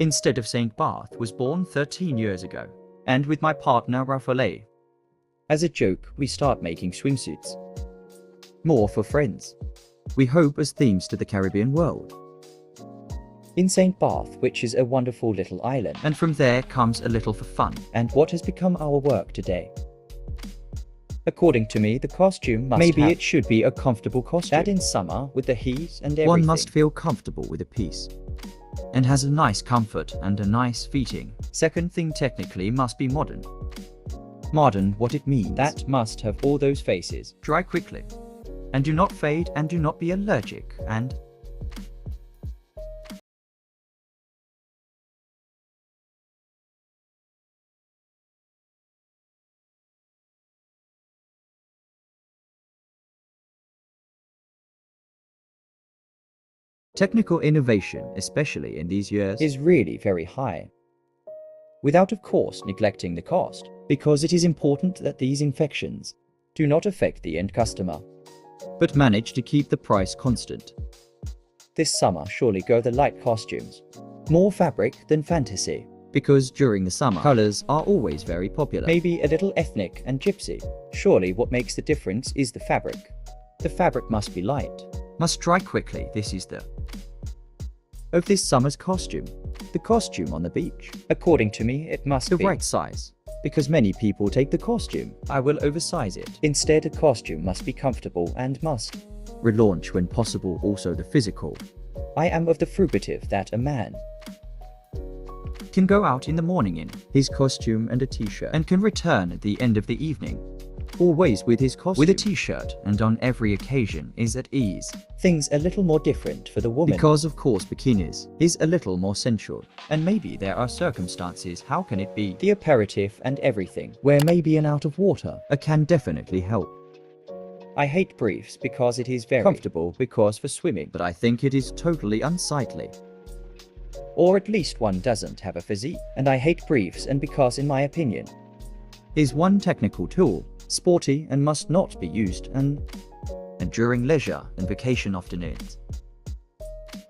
instead of Saint Barth was born 13 years ago, and with my partner Raffaele. As a joke, we start making swimsuits. More for friends. We hope as themes to the Caribbean world. In Saint Barth, which is a wonderful little island, and from there comes a little for fun, and what has become our work today. According to me, the costume must Maybe have, it should be a comfortable costume. that in summer, with the heat and everything, One must feel comfortable with a piece. and has a nice comfort and a nice fitting. Second thing technically must be modern. Modern, what it means, That must have all those faces. dry quickly, and do not fade, and do not be allergic, and technical innovation, especially in these years, Is really very high. Without of course neglecting the cost, because it is important that these infections do not affect the end customer. but manage to keep the price constant. This summer surely go the light costumes. More fabric than fantasy. Because during the summer, colors are always very popular. Maybe a little ethnic and gypsy. Surely what makes the difference is the fabric. The fabric must be light. Must dry quickly, this is the Of this summer's costume, the costume on the beach. According to me, it must the be. right size. Because many people take the costume. I will oversize it. Instead, a costume must be comfortable and must. Relaunch when possible also the physical. I am of the frugative that a man Can go out in the morning in his costume and a t-shirt, and can return at the end of the evening. always with his costume. With a t-shirt, and on every occasion is at ease. Things a little more different for the woman. Because of course bikinis is a little more sensual. And maybe there are circumstances, how can it be? the aperitif and everything, where maybe an out of water Can definitely help. I hate briefs because it is very comfortable because for swimming, But I think it is totally unsightly. or at least one doesn't have a physique. And I hate briefs and because in my opinion, Is one technical tool, sporty and must not be used and during leisure and vacation afternoons.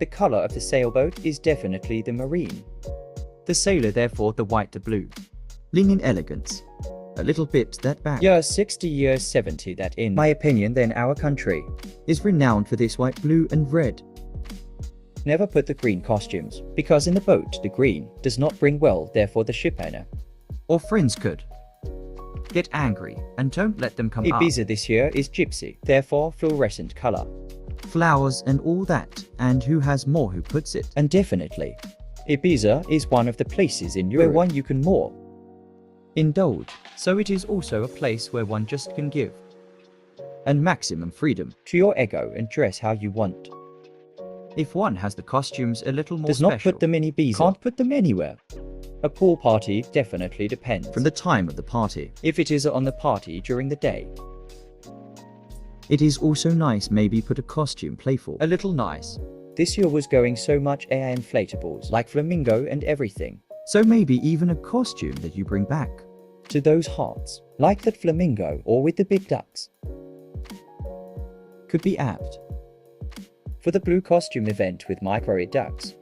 the color of the sailboat is definitely the marine. The sailor therefore the white the blue. Leaning elegance. A little bit that back. Years 60, years 70 that in my opinion then our country Is renowned for this white, blue and red. never put the green costumes, because in the boat the green does not bring well, therefore the ship owner. Or friends could get angry and don't let them come up. Ibiza this year is gypsy, therefore fluorescent color. Flowers and all that, and who has more who puts it. And definitely, Ibiza is one of the places in Europe where one you can more. Indulge. So it is also a place where one just can give. And maximum freedom. To your ego and dress how you want. If one has the costumes a little more Does special. not put them in Ibiza. Can't put them anywhere. A pool party definitely depends. From the time of the party. if it is on the party during the day. It is also nice maybe put a costume playful. A little nice. This year was going so much air inflatables, like flamingo and everything. So maybe even a costume that you bring back. To those hearts, like that flamingo or with the big ducks. Could be apt. For the blue costume event with micro ducks.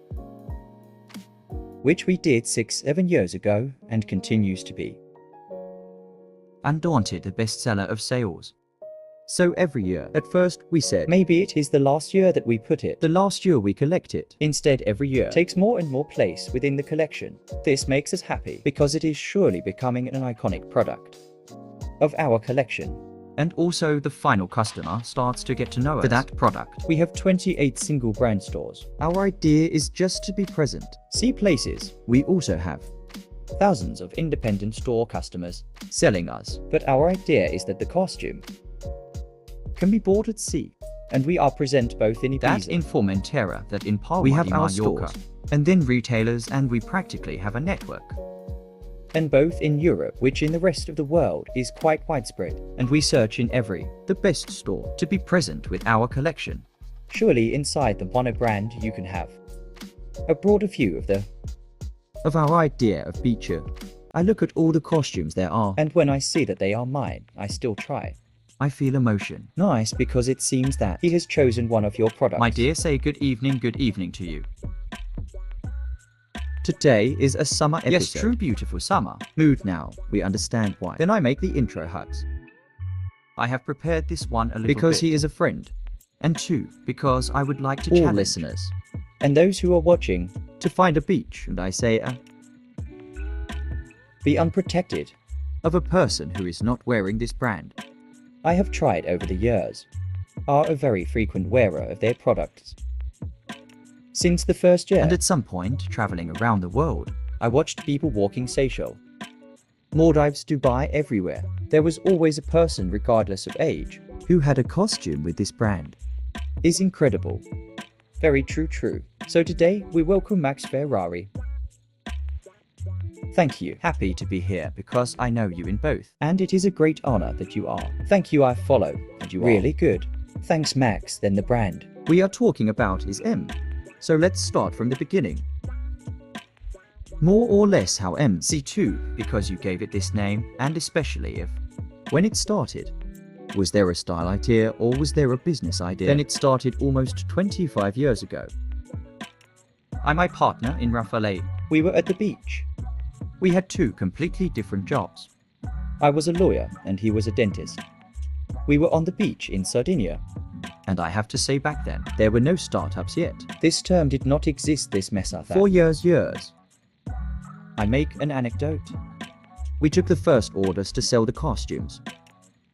Which we did 6-7 years ago and continues to be. Undaunted, the bestseller of sales. So every year, at first we said, Maybe it is the last year that we put it. the last year we collect it. Instead, every year takes more and more place within the collection. This makes us happy because it is surely becoming an iconic product of our collection. And also the final customer starts to get to know us for that product. We have 28 single brand stores. Our idea is just to be present. See places. We also have Thousands of independent store customers. selling us. But our idea is that the costume Can be bought at sea. and we are present both in That Ibiza in Formentera, that in Palma We have de our Mallorca. stores. And then retailers, and we practically have a network. and both in Europe, which in the rest of the world is quite widespread. And we search in every, the best store, to be present with our collection. Surely inside the mono brand you can have a broader view Of our idea of beacher. I look at all the costumes there are, and when I see that they are mine, I still try. I feel emotion. Nice, because it seems that he has chosen one of your products. My dear, say good evening to you. Today is a summer episode. Yes, true beautiful summer. Mood now, we understand why. Then I make the intro hugs. I have prepared this one a little Because bit. he is a friend. And two, because I would like to All challenge listeners. And those who are watching. To find a beach, and I say be unprotected. Of a person who is not wearing this brand. I have tried over the years. Are a very frequent wearer of their products. Since the first year. And at some point, traveling around the world, I watched people walking Seychelles. Maldives, Dubai, everywhere. There was always a person, regardless of age, who had a costume with this brand. Is incredible. Very true. So today, we welcome Max Ferrari. Thank you. Happy to be here because I know you in both. And it is a great honor that you are. Thank you, I follow. And you really are. Good. Thanks, Max, then the brand. We are talking about is M. So let's start from the beginning. More or less how MC2, because you gave it this name, and especially if, when it started, was there a style idea or was there a business idea? Then it started almost 25 years ago. I'm my partner in Raffaele. We were at the beach. We had two completely different jobs. I was a lawyer and he was a dentist. We were on the beach in Sardinia. And I have to say back then, there were no startups yet. This term did not exist, this mesa. 4 years. I make an anecdote. We took the first orders to sell the costumes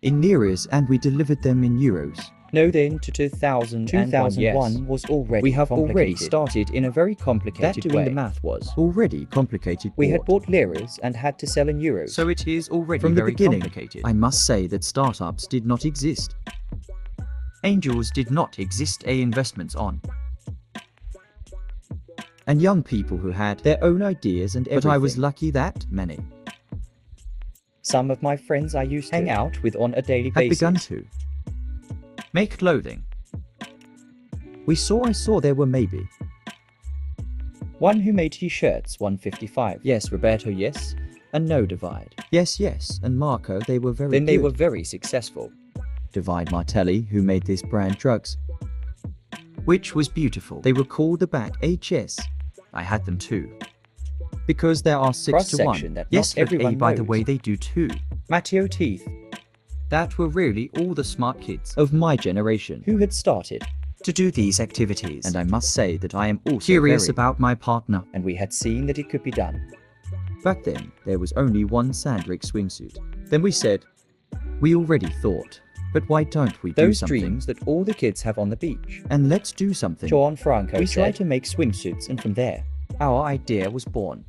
in liras and we delivered them in euros. No, then to 2001 yes. Was already we have already started in a very complicated that doing way. The math was already complicated. We had bought liras and had to sell in euros. So it is already from very the beginning. Complicated. I must say that startups did not exist. Angels did not exist. Investments on. And young people who had their own ideas and everything. But I was lucky that many. Some of my friends I used to hang out with on a daily had basis. Begun to make clothing. I saw there were maybe one who made t-shirts 155. Yes, Roberto, yes. And no Divide. Yes, and Marco, they were very Then good. They were very successful. Divide Martelli, who made this brand drugs, which was beautiful. They were called the back HS. I had them too. Because there are 6 to 1. That yes, not everyone by knows. the way, they do too. Matteo Teeth. That were really all the smart kids of my generation who had started to do these activities. And I must say that I am also curious about my partner. And we had seen that it could be done. Back then, there was only one Sandrick swimsuit. Then we said, we already thought, but why don't we do something? Those dreams that all the kids have on the beach. And let's do something. John Franco. We tried to make swimsuits, and from there, our idea was born.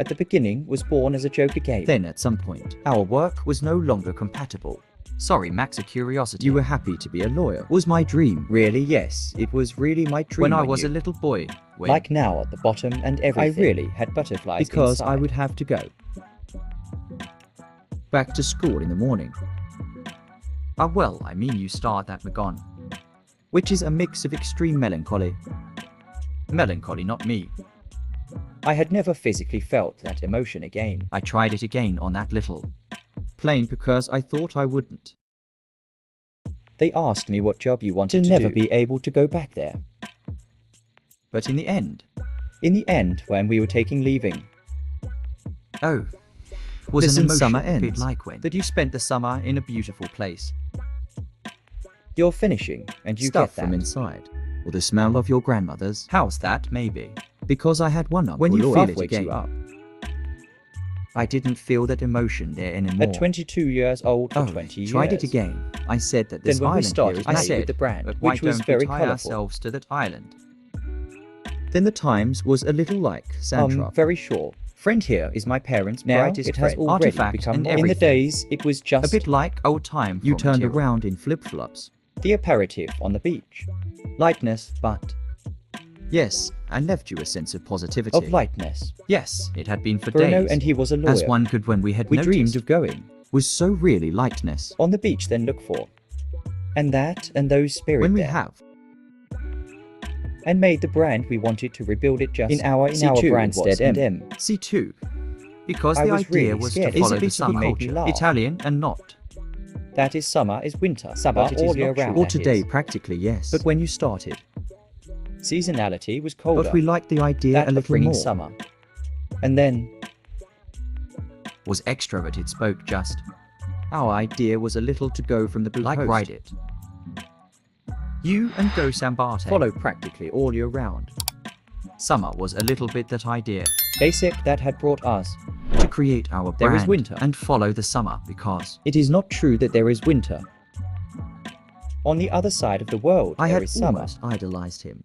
At the beginning, was born as a joke again. Then at some point, our work was no longer compatible. Sorry, Max, a curiosity. You were happy to be a lawyer. Was my dream. Really, yes. It was really my dream. When I was a little boy. Like now at the bottom and everything. I really had butterflies because inside. I would have to go back to school in the morning. Well, I mean you start at Magon, which is a mix of extreme melancholy. Melancholy, not me. I had never physically felt that emotion again. I tried it again on that little plane because I thought I wouldn't. They asked me what job you wanted to never be able to go back there. But in the end, when we were taking leaving. Oh, was an emotion summer a bit ends. like when that you spent the summer in a beautiful place. You're finishing, and you Stuff get that from inside, or the smell of your grandmother's house. That maybe because I had one uncle when you who feel feel it again. you up. I didn't feel that emotion there anymore. At 22 years old for 20 years. Tried it again. I said that this Then when we island started here is I made said, with the brand, but which why was don't very we tie colourful. ourselves to that island? Then the Times was a little like Sandra. Very sure. Friend here is my parents' Now brightest it has friend. already Artifact become and in the everything. days it was just A bit like old time. You from turned material. around in flip-flops. the aperitif on the beach. Lightness, but Yes, I left you a sense of positivity. of lightness. Yes, it had been for Bruno days. and he was a lawyer. As one could when we had we noticed, dreamed of going was so really lightness. on the beach then look for. And that and those spirit When we there. have And made the brand we wanted to rebuild it just in our C2 Brandstead was M. C2. Because I the was idea really was scared. to follow It the summer basically made me culture. laugh. Italian and not. That is summer is winter. But But it all is year not round. true. Or that today, is. practically, yes. But when you started, seasonality was colder. But we liked the idea that a of little bringing more. summer. And then Was extroverted, spoke just. our idea was a little to go from the blue Like coast. ride it. You and Go Sambate. Follow practically all year round. Summer was a little bit that idea. Basic that had brought us. To create our brand. There is winter. And follow the summer because. It is not true that there is winter. On the other side of the world, I there had is summer. almost idolized him.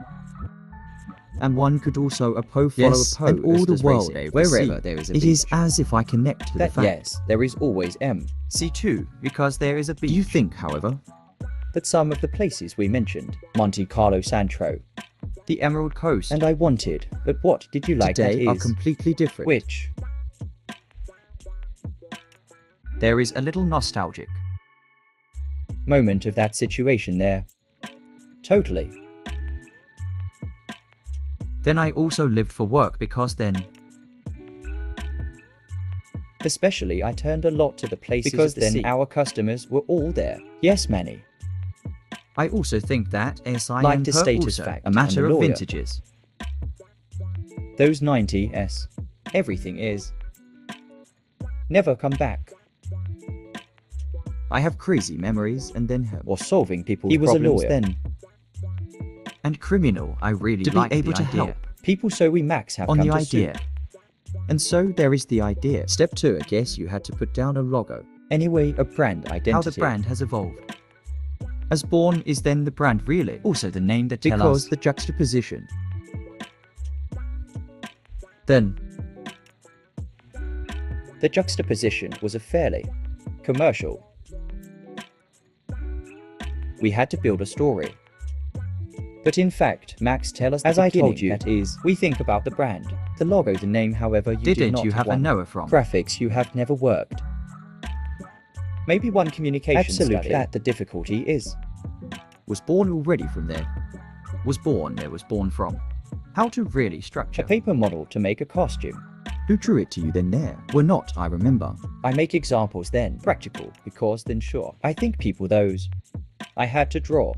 And one could also follow Yes, a po and all as the does world, racing. wherever there is a It is beach. as if I connect to That the fact. yes, there is always M. C2, because there is a beach. Do you think, however, that some of the places we mentioned, Monte Carlo Santro, the Emerald Coast and I wanted, but what did you like today that are is? completely different. Which? There is a little nostalgic. Moment of that situation there. Totally. Then I also lived for work because then. Especially I turned a lot to the places Because of the then sea. Our customers were all there. Yes, Manny. I also think that SI Like and the per status also fact a matter and the of lawyer. vintages. Those 90s. Everything is. Never come back. I have crazy memories and then home. Or solving people's He was a problems lawyer. then. And criminal, I really To be like able the to idea. help. People so we max have On come the to idea. suit. And so there is the idea. Step 2, I guess you had to put down a logo. Anyway, a brand identity. How the brand has evolved. As born is then the brand really. Also the name that tells Because us the juxtaposition. Then, the juxtaposition was a fairly commercial. We had to build a story. But in fact, Max tell us as the I told beginning, you, that is, we think about the brand, the logo, the name, however, you did didn't not you have a want. Noah from? Graphics you have never worked. Maybe one communication Absolutely. study. That the difficulty is. Was born already from there. Was born there was born from. How to really A structure. paper model to make a costume. Who drew it to you then there? Were not, I remember. I make examples then, practical, because then sure. I think people those. I had to draw.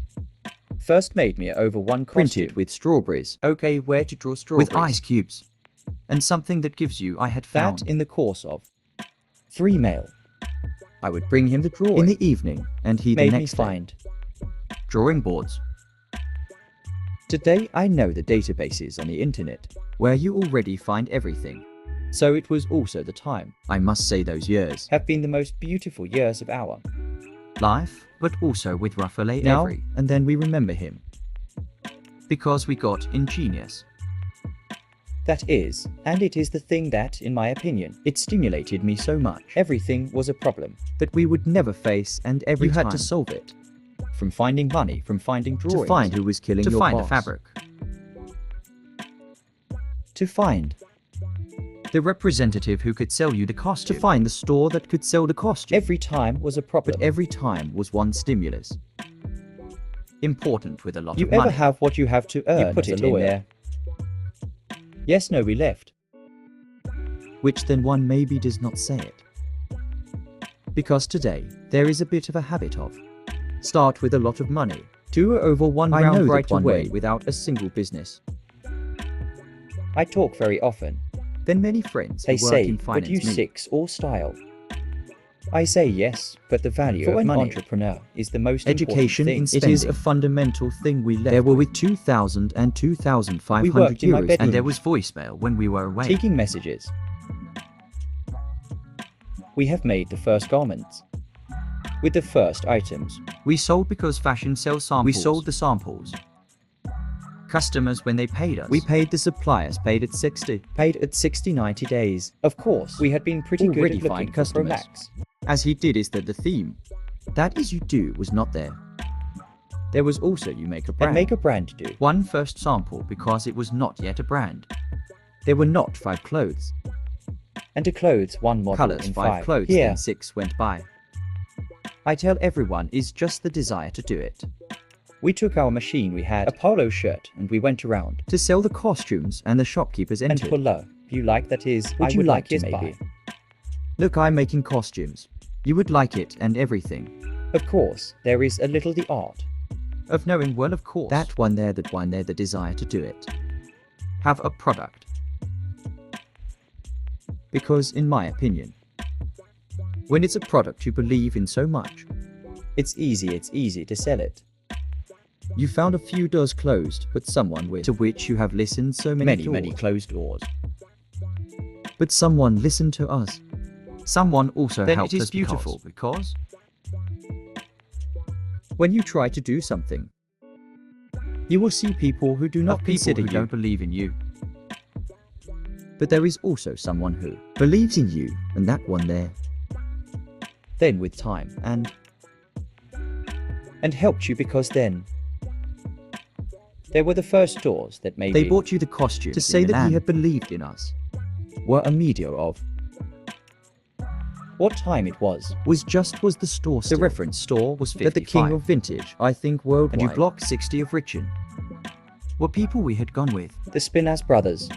First made me over one costume. Printed with strawberries. Okay, where to draw strawberries. With ice cubes. And something that gives you I had found. That in the course of 3 mail. I would bring him the drawing. In the evening, and he the made me next day. find. Drawing boards. Today I know the databases on the internet, Where you already find everything. so it was also the time. I must say those years. Have been the most beautiful years of our Life, but also with Raffaele now, every. and then we remember him. Because we got ingenious. That is, and it is the thing that, in my opinion, it stimulated me so much. Everything was a problem That we would never face and every you time. had to solve it. From finding money, from finding drawings. To find who was killing to your find boss. a fabric. To find. The representative who could sell you the To costume. find the store that could sell the costume. Every time was a problem. But every time was one stimulus. Important with a lot You of ever money. have what you have to earn You put as it a in lawyer. there. Yes, no, we left. Which then one maybe does not say it. Because today, there is a bit of a habit of start with a lot of money, do over one I round know that right one away way. without a single business. I talk very often. Then many friends They who work say, in but finance you meet. six all style. I say yes, but the value For of an money entrepreneur is the most Education important in thing. it is a fundamental thing we left There were with 2,000 and 2,500 We worked in my euros bedroom. and there was voicemail when we were away. Taking messages. We have made the first garments. With the first items. We sold because fashion sells samples. We sold the samples. Customers when they paid us. We paid the suppliers, paid at 60. Paid at 60, 90 days. Of course, we had been pretty good Already at looking find for customers. Max. As he did is that the theme. That is you do was not there. There was also you make a brand. And make a brand do. One first sample because it was not yet a brand. There were not 5 clothes. And to clothes, one model Colors in 5 clothes, Here, then 6 went by. I tell everyone is just the desire to do it. We took our machine, we had a polo shirt, and we went around To sell the costumes and the shopkeepers and entered. pull you like that is, Would I you would like to yes, maybe? buy. Look, I'm making costumes. You would like it and everything. Of course, there is a little the art. Of knowing well, of course. That one there, the desire to do it. Have a product. Because in my opinion, when it's a product you believe in so much, it's easy to sell it. you found a few doors closed, but someone to which you have listened so Many closed doors. But someone listened to us. Someone also Then helped it is us beautiful because when you try to do something, you will see people who do not people consider who you. don't believe in you. But there is also someone who believes in you, and that one there. Then with time and helped you, because then there were the first doors that maybe They bought you the costume to say that he had believed in us. were a media of what time it was. Was the store The still. reference store was 55. That the king of vintage, I think worldwide. and you block 60 of Richin were people we had gone with. The Spinas brothers.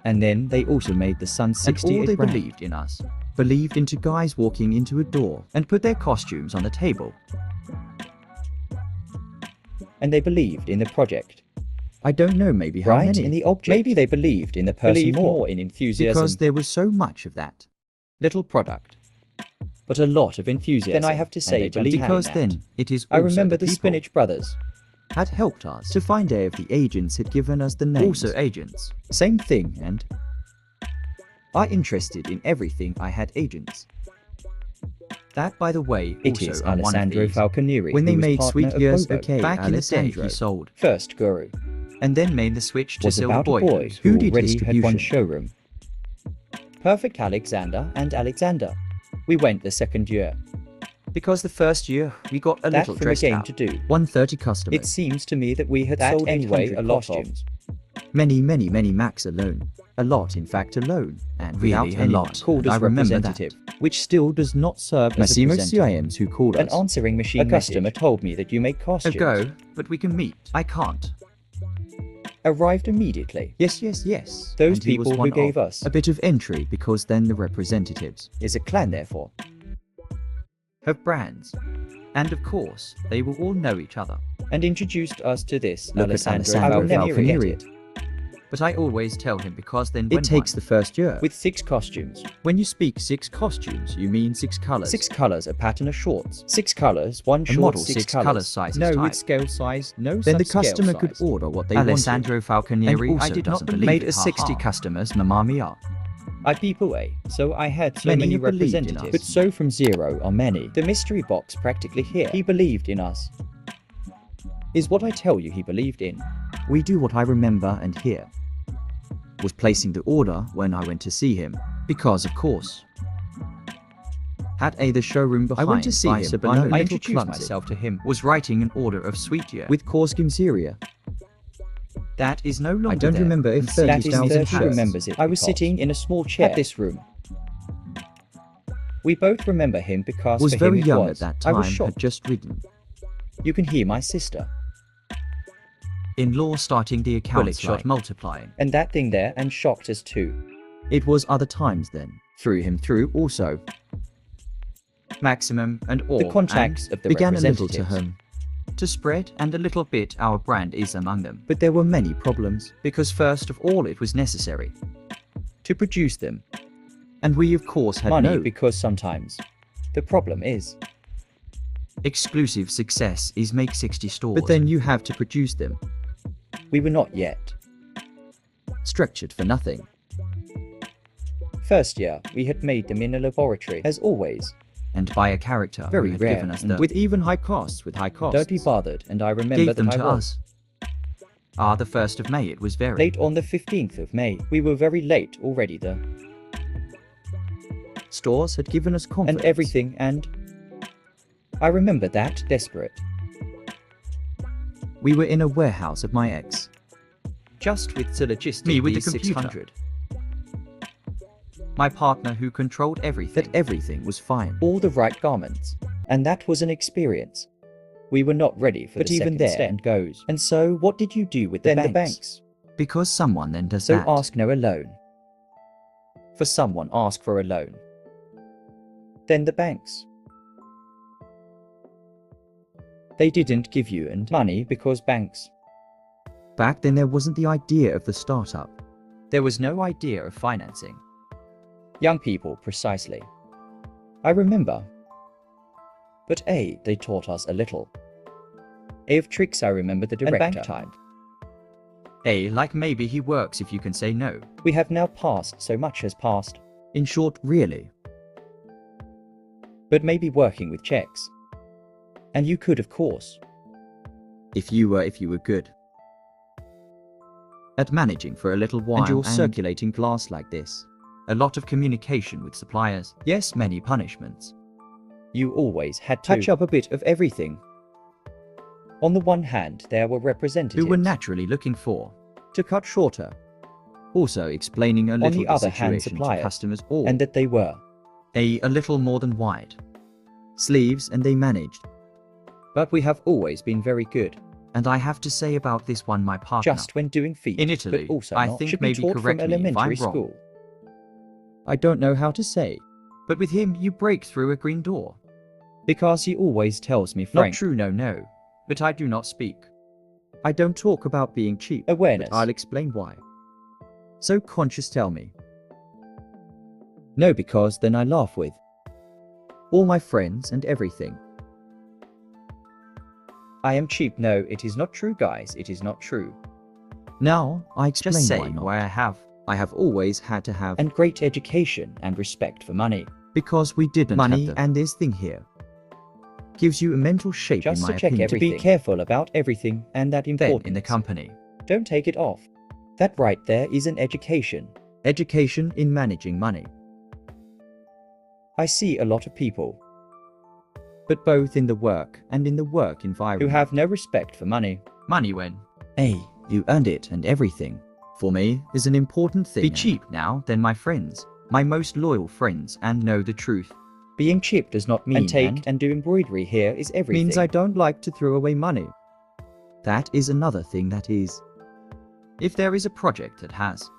And then they also made the Sun 60 all they brand. believed in us. Believed into guys walking into a door. And put their costumes on the table. And they believed in the project. I don't know maybe how Right? many. In the object. Maybe they believed in the person Believed more in enthusiasm. because there was so much of that. Little product. But a lot of enthusiasm. Then I have to say, Because then it is I also remember the people Spinach brothers. had helped us to find out if the agents had given us the names. Also agents. Same thing, and I interested in everything I had agents. That, by the way, It also is on one of Alessandro these. Falconieri, When they who was made partner Sweet of Years Bobo. Okay, Back in the day, Alessandro he sold First Guru and then made the switch to was Silver about a boy Boys. who Who did already had one distribution? showroom. Perfect Alexander and Alexander. We went the second year. Because the first year, we got a That little from the dressed game out. to do. 130 customers. It seems to me that we had That sold anyway 800 a lot costumes. Many Macs alone. A lot, in fact, alone. And Really, without a anyone lot. called And as I remember representative. Which still does not serve Massimo as a presenter. CIMs who called An us. answering machine A customer message told me that you make costumes. Go. But we can meet. I can't. arrived immediately. Yes. Those And he was people who one gave of us a bit of entry because then the representatives is a clan, therefore. Have brands. And of course, they will all know each other. And introduced us to this Look at Alessandro Alessandro I will never forget Falconieri. it. But I always tell him because then It when takes the first year. With 6 costumes. When you speak 6 costumes, you mean 6 colors. 6 colors, a pattern of shorts. 6 colors, 1 a short, model 6 color colors. sizes No, type. with scale size, no Then the such scale customer could size. order what they Alessandro wanted. Falconieri, And I also did not doesn't believe believe made it, us 60 ha-ha. customers, mamma mia. I peep away, so I had so Many many who believed in representatives. us. But so from 0 are many. The mystery box practically here. He believed in us. Is what I tell you he believed in. We do what I remember and hear. Was placing the order when I went to see him. Because of course. Had the showroom behind. I went to see by him. Sabino, I little introduced clumsy, myself to him. Was writing an order of sweet year. with Korsgimseria. That is no longer I don't there. remember if And That is 30,000 30 shirts. remembers it. I was because sitting in a small chair at this room. We both remember him because Was for very him it young was. at that I time, was had shocked. just ridden. You can hear my sister. In law starting the Bullet accounts shot line. multiplying. And that thing there and shocked us too. It was other times then. Threw him through also. Maximum and all. The contacts of the Began a little to representatives. him. To spread, and a little bit our brand is among them. But there were many problems. Because first of all it was necessary to produce them. And we of course had Money no. because sometimes. The problem is, Exclusive success is make 60 stores. But then you have to produce them. we were not yet. Structured for nothing. First year, we had made them in a laboratory, as always. and by a character Very who had rare, given us and the With even high costs, with high costs. Don't be bothered, and I remember gave that them I to was. us. The 1st of May it was very Late on the 15th of May. We were very late already there. Stores had given us confidence. And everything, and I remember that, desperate. We were in a warehouse of my ex. just with the logistics. Me with the these computer. 600. My partner who controlled everything. That everything was fine. All the right garments. And that was an experience. We were not ready for But the even second there, stand goes. And so, what did you do with the Then the banks? Because someone then does So that. ask no a loan. For someone ask for a loan. Then the banks. They didn't give you and money because banks. Back then there wasn't the idea of the startup. There was no idea of financing. Young people, precisely. I remember. But A, they taught us a little. A of tricks, I remember the director. And bank time. A, like maybe he works if you can say no. We have now passed, so much has passed. In short, really. But maybe working with checks. And you could, of course. If you were good. At managing for a little while And you're circulating glass like this. A lot of communication with suppliers. Yes, many punishments. You always had to touch up a bit of everything. On the one hand, there were representatives Who were naturally looking for to cut shorter. Also explaining a little On the other hand, situation suppliers, to customers all. and that they were a little more than wide. Sleeves, and they managed. But we have always been very good. And I have to say about this one, my partner. Just when doing feet. In Italy, but also I not, think should maybe be taught correct from me if I'm elementary wrong. school. I don't know how to say. But with him, you break through a green door. Because he always tells me frank. Not true, no. But I do not speak. I don't talk about being cheap. Awareness. But I'll explain why. So conscious, tell me. No, because then I laugh with all my friends and everything. I am cheap. No, it is not true, guys. It is not true. Now, I explain Just say why not. why I have always had to have. And great education and respect for money. Because we didn't Money have and this thing here. Gives you a mental shape Just in my to check opinion. everything. To be careful about everything and that then important. in the company. Don't take it off. That right there is an education. Education in managing money. I see a lot of people But both in the work and in the work environment. who have no respect for money. Money when? A, you earned it and everything. For me, is an important thing. Be cheap now, then my friends. My most loyal friends, and know the truth. Being cheap does not mean And take and do embroidery here is everything. Means I don't like to throw away money. That is another thing that is. If there is a project that has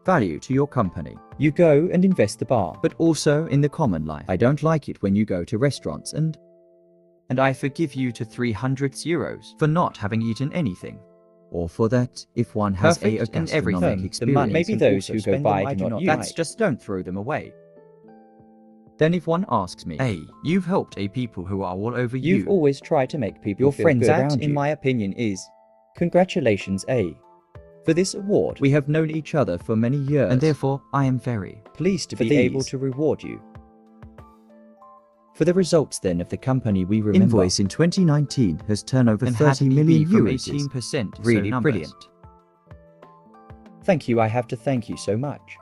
Value to your company. You go and invest the bar. But also in the common life. I don't like it when you go to restaurants and I forgive you to 300 euros for not having eaten anything. or for that, if one has Perfect a and everything. gastronomic The experience. money. Maybe and those also who go spend by them, I do not use. like. That's just don't throw them away. Then if one asks me, Hey, you've helped people who are all over you. You've always tried to make people Your feel friends good at, around in you. my opinion, is Congratulations, A. For this award, we have known each other for many years. and therefore I am very pleased to for be these. able to reward you. For the results then of the company we remember. Invoice in 2019 has turned over and had 30 an million EB from euros. 18%. Really so numbers. brilliant. Thank you, I have to thank you so much.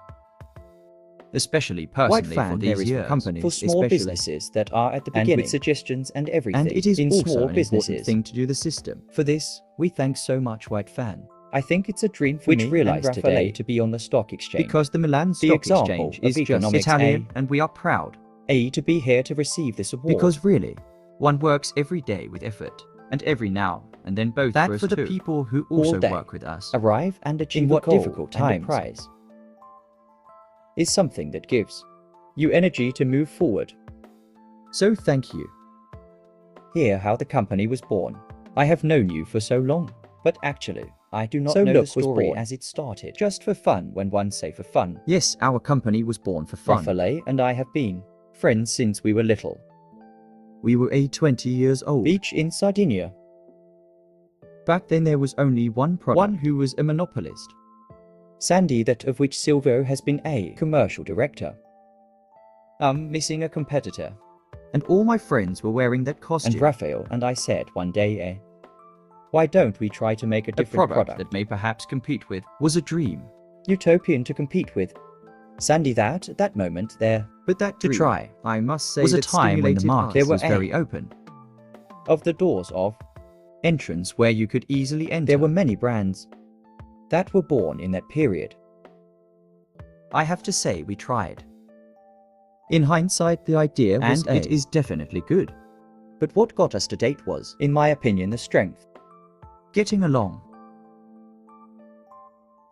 Especially Quite personally fan for there these is for years. companies, For small especially. businesses that are at the And beginning. with suggestions and everything. And it is in also small an important businesses. thing to do the system. For this, we thank so much, White Fan. I think it's a dream for Which me realized and today Raffaele to be on the stock exchange. Because the Milan The Stock example Exchange of is just economics Italian, and we are proud. A to be here to receive this award. Because really, One works every day with effort, and every now and then both that for us for the too. people who All also day. work with us. arrive and achieve In a what goal difficult and a times. prize is something that gives you energy to move forward. So thank you. Hear how the company was born. I have known you for so long, but actually, I do not So know look, the was story born. as it started. Just for fun, when one say for fun. Yes, our company was born for fun. Raffaele and I have been friends since we were little. We were 20 years old. Beach in Sardinia. Back then there was only one product. One who was a monopolist. Sandy, that of which Silvio has been a commercial director. Missing a competitor. And all my friends were wearing that costume. And Raphael and I said one day, why don't we try to make a A different product that may perhaps compete with was a dream. utopian to compete with. Sandy, that at that moment there But that to dream, try I must say, Was a that time when the stimulated market us. were was very open. of the doors of Entrance where you could easily enter. there were many brands that were born in that period. I have to say we tried. In hindsight, the idea was And it is definitely good. But what got us to date was, in my opinion, the strength. Getting along,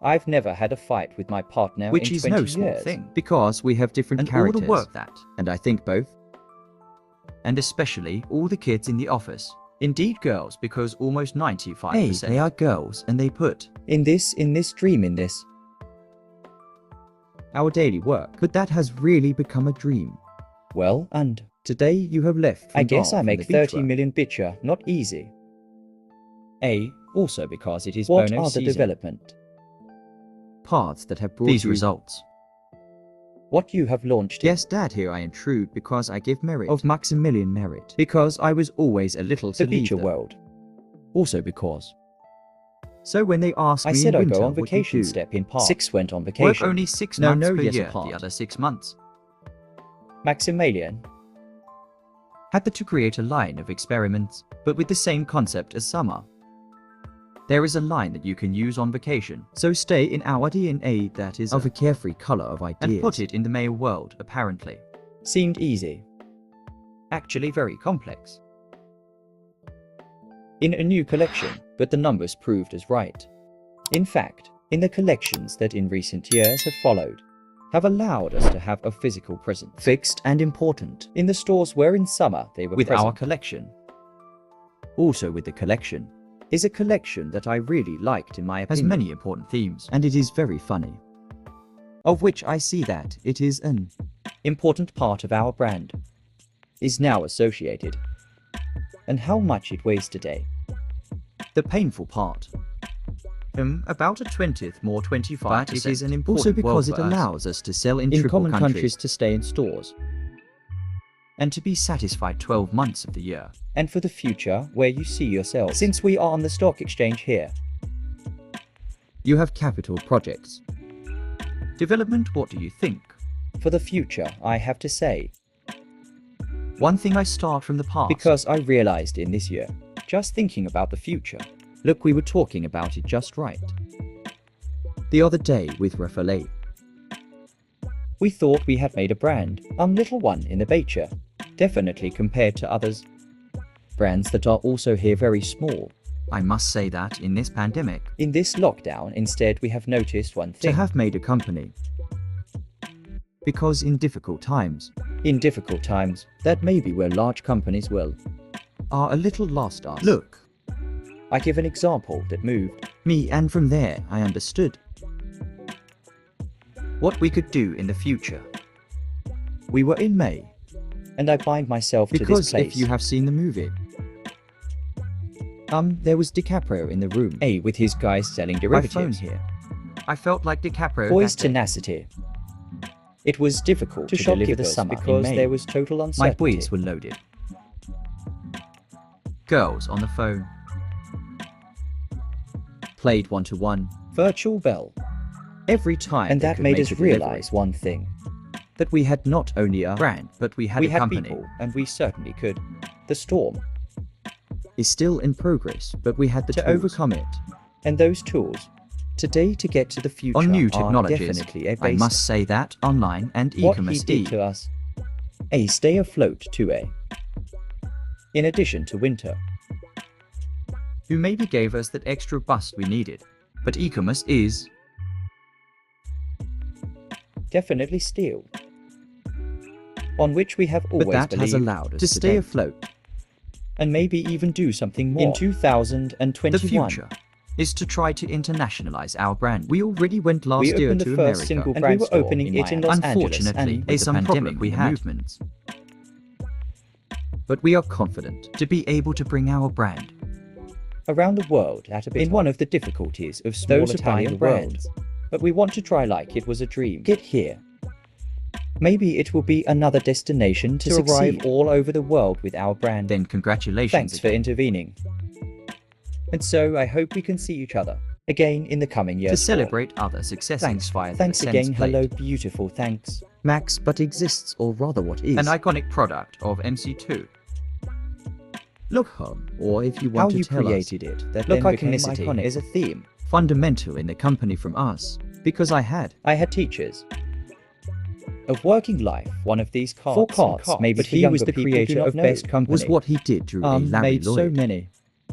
I've never had a fight with my partner which in is 20 no small years. thing. because we have different And all characters. the work that, And I think both. and especially all the kids in the office. Indeed girls, because almost 95%. Hey, they are girls and they put. In this dream, in this. our daily work. But that has really become a dream. Well, and Today you have left. I guess I from make the 30 beach million picture not easy. Also because it is What bonus are the season. development Paths that have brought these you results? What you have launched Yes, Dad, here I intrude because I give merit Of Maximilian merit. Because I was always a little the to leave feature them. world. Also because So when they asked I me said in I winter go on what you vacation do, step in part. 6 went on work vacation. only 6 No, months no, per yes, year, apart. the other 6 months. Maximilian. Had to create a line of experiments, but with the same concept as summer. There is a line that you can use on vacation, so stay in our DNA that is Of a carefree color of ideas. and put it in the male world, apparently. Seemed easy. Actually very complex. In a new collection, but the numbers proved as right. In fact, in the collections that in recent years have followed, have allowed us to have a physical presence. Fixed and important. In the stores where in summer they were With present. our collection. Also with the collection. Is a collection that I really liked in my Has opinion. many important themes, and it is very funny. Of which I see that it is an important part of our brand. Is now associated. And how much it weighs today. the painful part. About a 20th more 25%. But It is an important Also because world it for us. allows us to sell in In triple common countries. countries to stay in stores. And to be satisfied 12 months of the year. And for the future, where you see yourselves. Since we are on the stock exchange here. You have capital projects. Development, what do you think? For the future, I have to say. One thing I start from the past. Because I realized in this year, just thinking about the future. Look, we were talking about it just right. The other day with Raffaele. We thought we had made a brand, little one in the Bacher. Definitely compared to others. Brands that are also here very small. I must say that in this pandemic, In this lockdown, instead we have noticed one To thing. have made a company. Because in difficult times, In difficult times, that may be where large companies will. are a little lost us. look, I give an example that moved. Me, and from there I understood. what we could do in the future. We were in May, and I bind myself to this Because place. if you have seen the movie, There was DiCaprio in the room. With his guys selling My derivatives. phone here. I felt like DiCaprio. Boys' that day. tenacity. It was difficult To to deliver the shopkeepers summer in because May. there was total My uncertainty. boys were loaded. Girls on the phone. played one-to-one. Virtual bell. Every time. And they that could made make us a delivery. realize one thing. That we had not only a brand, but we had We a had company. people, and we certainly could. The storm. Is still in progress, but we had the To tools. overcome it. And those tools. Today to get to the future On new are technologies, definitely a I basic. must say that online and What he e-commerce did to us. Stay afloat to in addition to winter. who maybe gave us that extra boost we needed. But e-commerce is Definitely steel. On which we have But always that believed has allowed us to stay date. afloat. And maybe even do something more. In the 2021. future is to try to internationalize our brand. We already went last We year opened to the first America. single and brand we were store opening in it in Miami. Los Unfortunately, Angeles. with With the some pandemic, problem we the had. movements. But we are confident. To be able to bring our brand Around the world at a bit. In one of the difficulties of small Those who buy Italian the brands. But we want to try like it was a dream. Get here. Maybe it will be another destination to succeed. arrive all over the world with our brand. then congratulations. Thanks for again. intervening. And so I hope we can see each other again in the coming years. to celebrate other successes. Thanks, via the thanks Sense again. plate. Hello, beautiful. Thanks. Max, but exists, or rather what is. An iconic product of MC2. Look home, or if you How want to you tell created it. That Look, then became iconicity iconic. is a theme. Fundamental in the company from us. Because I had. teachers of working life. One of these cards. Four cards, maybe but for he younger was the people creator do not of know. Best Company. Was what he did through a Larry Made so Lloyd. many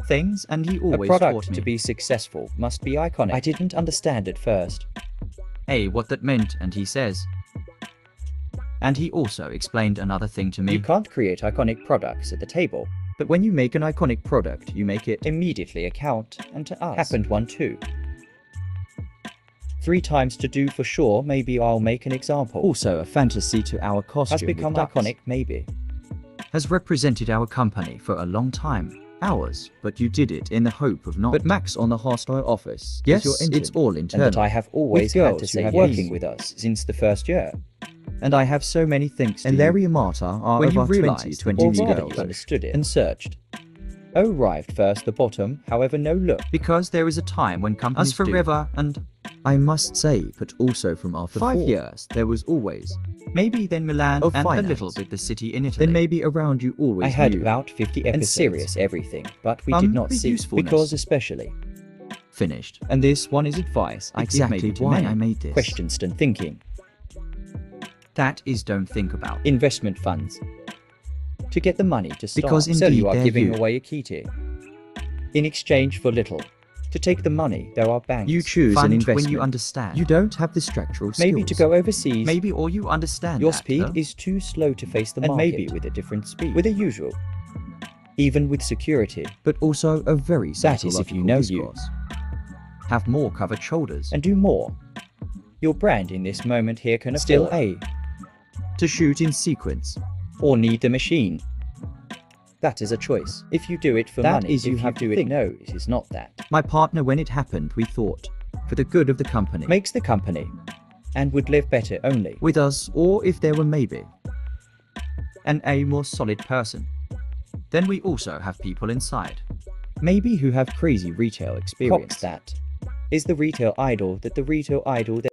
Things, and he A always product taught me. to be successful must be iconic. I didn't understand at first. What that meant, and he says. And he also explained another thing to me. You can't create iconic products at the table. But when you make an iconic product, you make it Immediately account and to us. Happened one too. 3 times to do for sure. Maybe I'll make an example. Also a fantasy to our costume Has become with ducks. iconic, maybe. Has represented our company for a long time. Ours, but you did it in the hope of not. But Max on the hostile office. Yes, your intern. it's all And internal. that I have always With had girls to who say have working yes. with us since the first year. And I have so many thanks to And you. Larry and Marta are when of you our realized 20 or new rather girls. you understood it and searched. Oh, arrived first the bottom, however no look. Because there is a time when companies Us forever, and I must say, but also from after 5 years, there was always. maybe then Milan Of and finance. a little bit the city in Italy. Then maybe around you always I had knew. about 50 And episodes. serious everything, but we did not with see usefulness. because especially. Finished. And this one is advice I give Exactly maybe to why many. I made this. Questions and thinking. That is don't think about. Investment funds. To get the money to start. Because so indeed you are they're giving you. away a key to. In exchange for little. To take the money, there are banks. You choose Fund an when investment. you understand. You don't have the structural skills. Maybe to go overseas. Maybe or you understand Your that, speed huh? is too slow to face the And market. maybe with a different speed. With a usual. Even with security. but also a very That is if you know you. discourse. Have more covered shoulders. And do more. Your brand in this moment here can Still afford To shoot in sequence. or need the machine. That is a choice. If you do it for That money, is you if have you to do it, think. no, it is not that. My partner, when it happened, we thought, for the good of the company, Makes the company and would live better only. with us, or if there were maybe. And a more solid person. Then we also have people inside. Maybe who have crazy retail experience. Cox That is the retail idol that the retail idol that